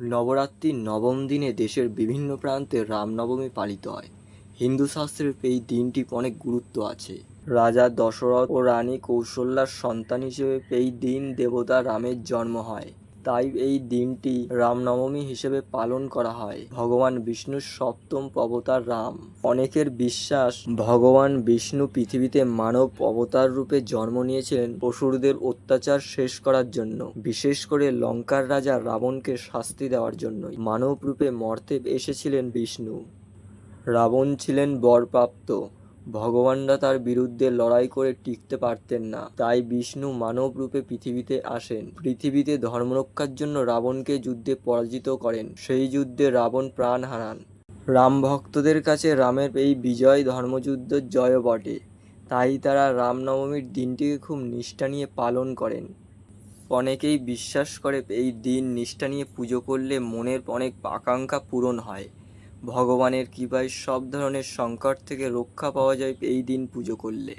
নবরাত্রির নবম দিনে দেশের বিভিন্ন প্রান্তে রামনবমী পালিত হয়। হিন্দু শাস্ত্রের এই দিনটি অনেক গুরুত্ব আছে। রাজা দশরথ ও রানী কৌশল্যার সন্তান হিসেবে এই দিন দেবতা রামের জন্ম হয়। তাই এই দিনটি রামনবমী হিসেবে পালন করা হয়। ভগবান বিষ্ণুর সপ্তম অবতার রাম। অনেকের বিশ্বাস ভগবান বিষ্ণু পৃথিবীতে মানব অবতার রূপে জন্ম নিয়েছিলেন অসুরদের অত্যাচার শেষ করার জন্য, বিশেষ করে লঙ্কার রাজা রাবণকে শাস্তি দেওয়ার জন্যই মানব রূপে মর্তে এসেছিলেন বিষ্ণু। রাবণ ছিলেন বরপ্রাপ্ত, ভগবানরা তার বিরুদ্ধে লড়াই করে টিকতে পারতেন না, তাই বিষ্ণু মানব রূপে পৃথিবীতে আসেন। পৃথিবীতে ধর্মরক্ষার জন্য রাবণকে যুদ্ধে পরাজিত করেন। সেই যুদ্ধে রাবণ প্রাণ হারান। রাম ভক্তদের কাছে রামের এই বিজয় ধর্মযুদ্ধের জয়ও বটে, তাই তারা রামনবমীর দিনটিকে খুব নিষ্ঠা নিয়ে পালন করেন। অনেকেই বিশ্বাস করে এই দিন নিষ্ঠা নিয়ে পুজো করলে মনের অনেক আকাঙ্ক্ষা পূরণ হয়। ভগবানের কৃপায় সব ধরনের সংকট থেকে রক্ষা পাওয়া যায় এই দিন পুজো করলে।